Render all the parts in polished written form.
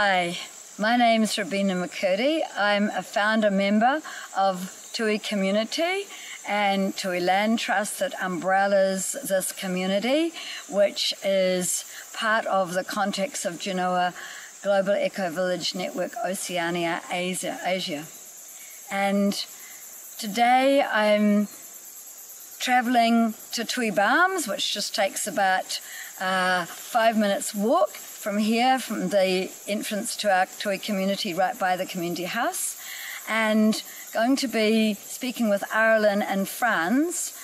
Hi, my name is Robina McCurdy. I'm a founder member of Tui Community and Tui Land Trust that umbrellas this community, which is part of the context of Genoa Global Eco Village Network Oceania Asia. And today I'm travelling to Tui Barms, which just takes about 5 minutes walk from here, from the entrance to our Tui community right by the community house, and going to be speaking with Aralyn and Franz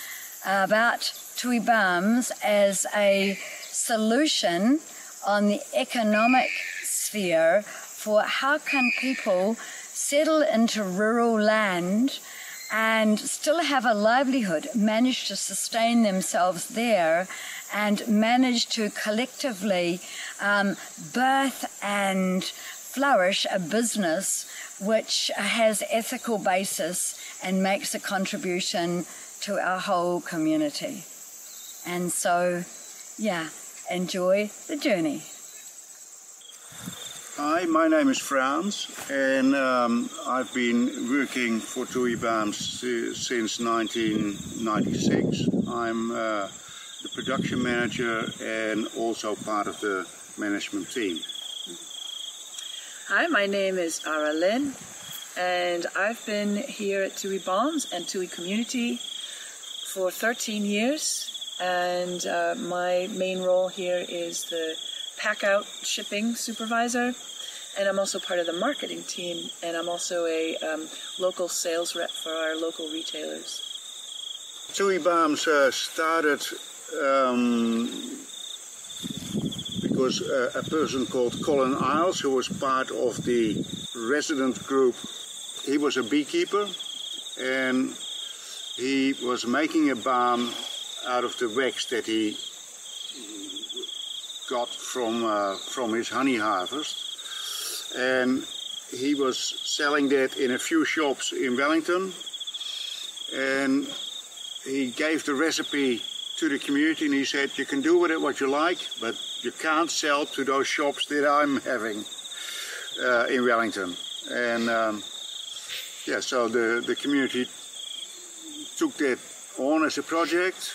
about Tui Barms as a solution on the economic sphere for how can people settle into rural land and still have a livelihood, manage to sustain themselves there, and manage to collectively birth and flourish a business which has ethical basis and makes a contribution to our whole community. And so, yeah, enjoy the journey. Hi, my name is Franz, and I've been working for Tui Barms since 1996. I'm the production manager and also part of the management team. Hi, my name is Aralyn, and I've been here at Tui Barms and Tui Community for 13 years, and my main role here is the pack-out shipping supervisor, and I'm also part of the marketing team, and I'm also a local sales rep for our local retailers. Tui Barms started because a person called Colin Isles, who was part of the resident group, he was a beekeeper, and he was making a balm out of the wax that he got from his honey harvest, and he was selling that in a few shops in Wellington, and he gave the recipe to the community, and he said, you can do with it what you like, but you can't sell to those shops that I'm having in Wellington. And yeah, so the community took that on as a project.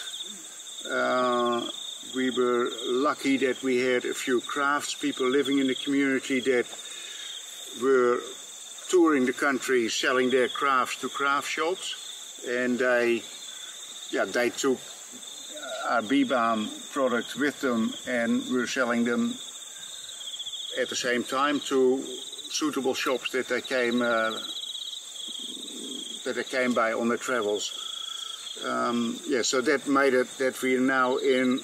We were lucky that we had a few craftspeople living in the community that were touring the country selling their crafts to craft shops, and they took our bee balm products with them and were selling them at the same time to suitable shops that they came by on their travels. So that made it that we are now in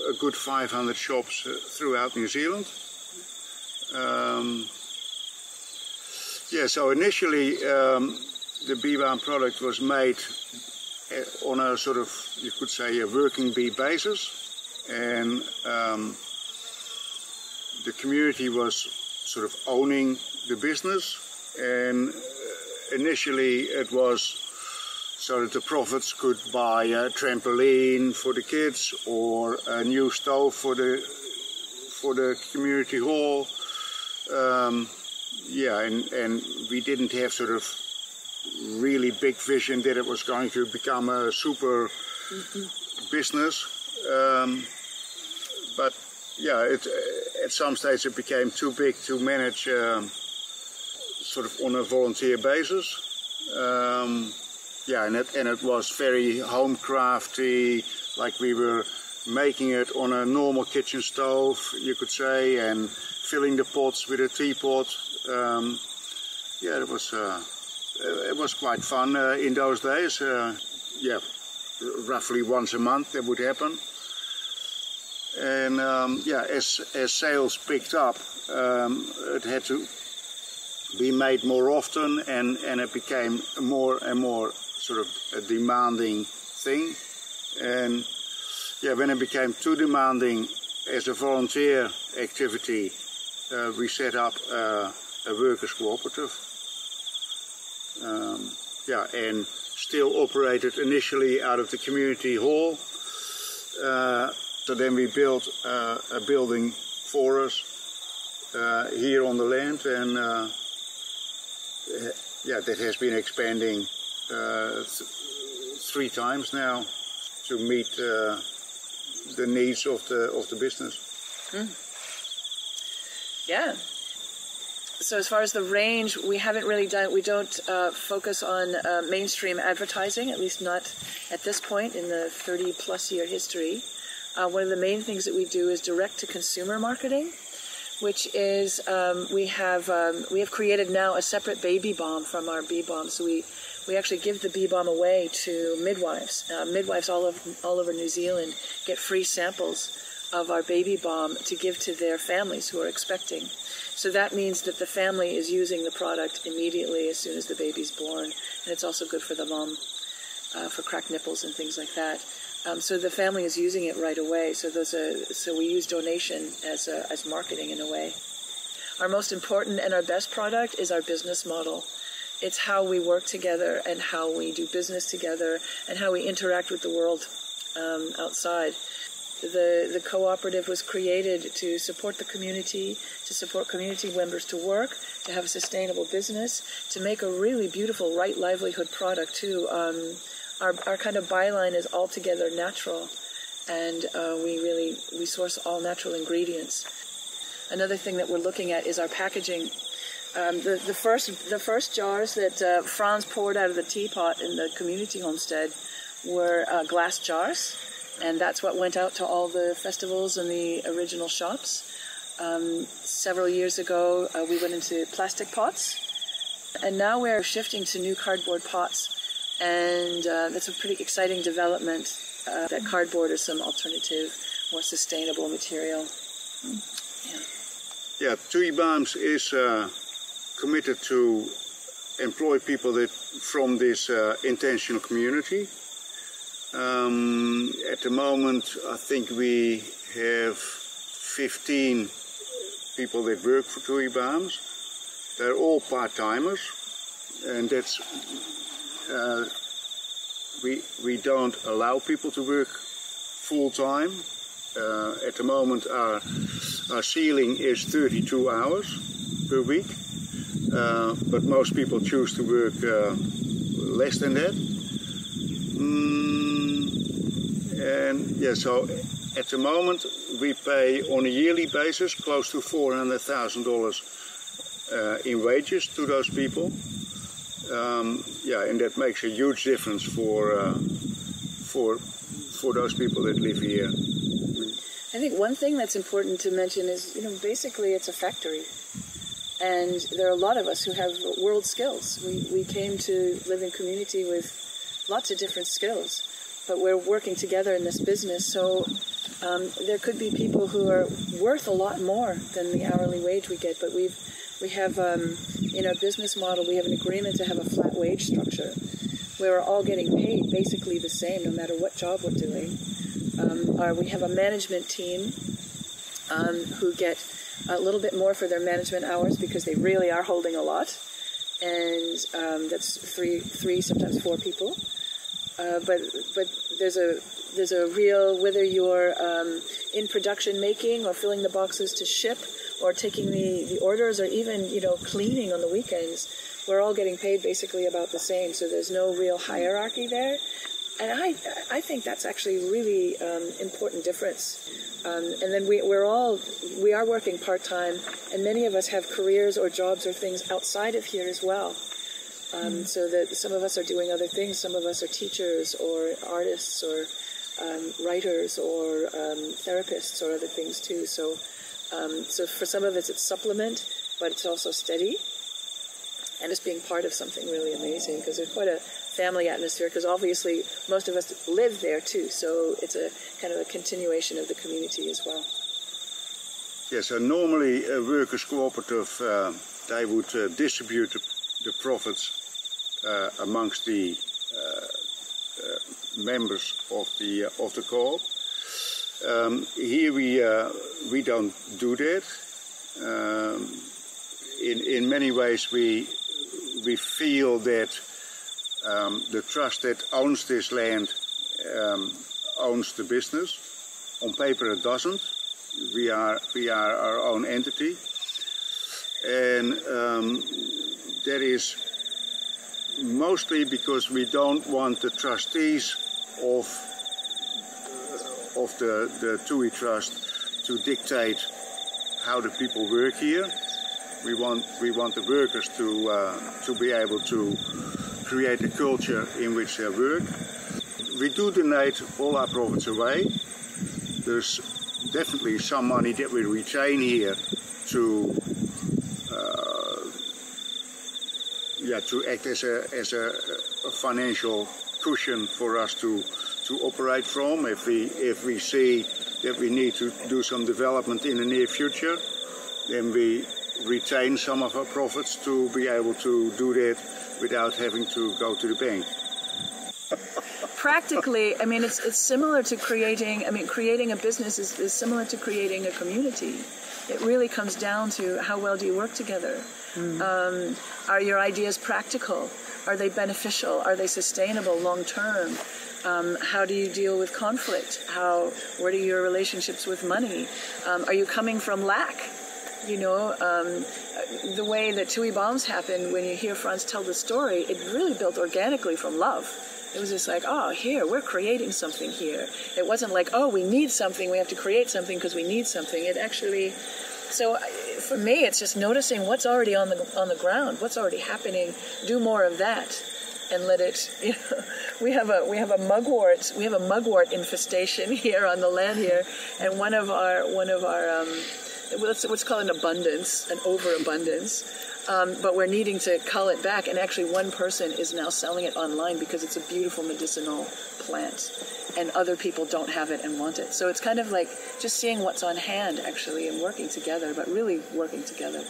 a good 500 shops throughout New Zealand. So initially the bee balm product was made on a sort of, you could say, a working bee basis, and the community was sort of owning the business, and initially it was so that the profits could buy a trampoline for the kids or a new stove for the community hall. And we didn't have sort of really big vision that it was going to become a super business. But yeah, at some stage it became too big to manage sort of on a volunteer basis. And it was very home crafty, like we were making it on a normal kitchen stove, you could say, and filling the pots with a teapot. It was quite fun in those days. Roughly once a month that would happen. And as sales picked up, it had to be made more often, and it became more and more sort of a demanding thing. And when it became too demanding as a volunteer activity, we set up a workers' cooperative. And still operated initially out of the community hall. So then we built a building for us here on the land, and that has been expanding 3 times now to meet the needs of the business. Yeah. So as far as the range, we don't focus on mainstream advertising, at least not at this point in the 30-plus year history. One of the main things that we do is direct-to-consumer marketing, which is we have created now a separate baby balm from our bee balm. So we actually give the bee balm away to midwives. Midwives all over New Zealand get free samples of our baby balm to give to their families who are expecting. So that means that the family is using the product immediately as soon as the baby's born, and it's also good for the mom, for cracked nipples and things like that. So the family is using it right away. So we use donation as marketing in a way. Our most important and our best product is our business model. It's how we work together and how we do business together and how we interact with the world outside. The cooperative was created to support the community, to support community members to work, to have a sustainable business, to make a really beautiful right livelihood product too. Our kind of byline is altogether natural, and we source all natural ingredients. Another thing that we're looking at is our packaging. The first jars that Franz poured out of the teapot in the community homestead were glass jars, and that's what went out to all the festivals and the original shops. Several years ago, we went into plastic pots, and now we're shifting to new cardboard pots. And that's a pretty exciting development, that cardboard is some alternative, more sustainable material. Yeah, TUI Balms is committed to employ people from this intentional community. At the moment, I think we have 15 people that work for TUI Balms. They're all part-timers, and that's... we don't allow people to work full-time. At the moment our ceiling is 32 hours per week, but most people choose to work less than that. So at the moment we pay on a yearly basis close to $400,000 in wages to those people. And that makes a huge difference for those people that live here. I think one thing that's important to mention is, basically it's a factory, and there are a lot of us who have world skills. We came to live in community with lots of different skills, but we're working together in this business. So there could be people who are worth a lot more than the hourly wage we get, but we have, in our business model, we have an agreement to have a flat wage structure where we're all getting paid basically the same no matter what job we're doing. We have a management team who get a little bit more for their management hours because they really are holding a lot. And that's three, sometimes 4 people. But there's a real, whether you're in production making or filling the boxes to ship, or taking the orders, or even, cleaning on the weekends, we're all getting paid basically about the same. So there's no real hierarchy there. And I think that's actually a really important difference. And then we are working part-time, and many of us have careers or jobs or things outside of here as well. So that some of us are doing other things. Some of us are teachers or artists or writers or therapists or other things too. So for some of us it's supplement, but it's also steady, and it's being part of something really amazing, because there's quite a family atmosphere, because obviously most of us live there too, so it's a kind of a continuation of the community as well. Yes, so normally a workers' cooperative, they would distribute the profits amongst the members of the co-op. Here we don't do that. In many ways we feel that the trust that owns this land owns the business. On paper it doesn't. We are our own entity, And that is mostly because we don't want the trustees of the TUI Trust to dictate how the people work here. We want the workers to be able to create a culture in which they work. We do donate all our profits away. There's definitely some money that we retain here to act as a financial cushion for us to operate from. If we see that we need to do some development in the near future, then we retain some of our profits to be able to do that without having to go to the bank. Practically, I mean, it's similar to creating a business is similar to creating a community. It really comes down to how well do you work together? Are your ideas practical? Are they beneficial? Are they sustainable long term? How do you deal with conflict? What are your relationships with money? Are you coming from lack? You know, the way that TUI Bombs happened, when you hear Frans tell the story, it really built organically from love. It was just like, oh, here, we're creating something here. It wasn't like, oh, we need something, we have to create something because we need something. It actually, so for me, it's just noticing what's already on the ground, what's already happening. Do more of that, and let it. You know, we have a mugwort infestation here on the land here, and one of our what's called an overabundance. But we're needing to cull it back, and actually one person is now selling it online because it's a beautiful medicinal plant, and other people don't have it and want it. So it's kind of like just seeing what's on hand, actually, and working together, but really working together.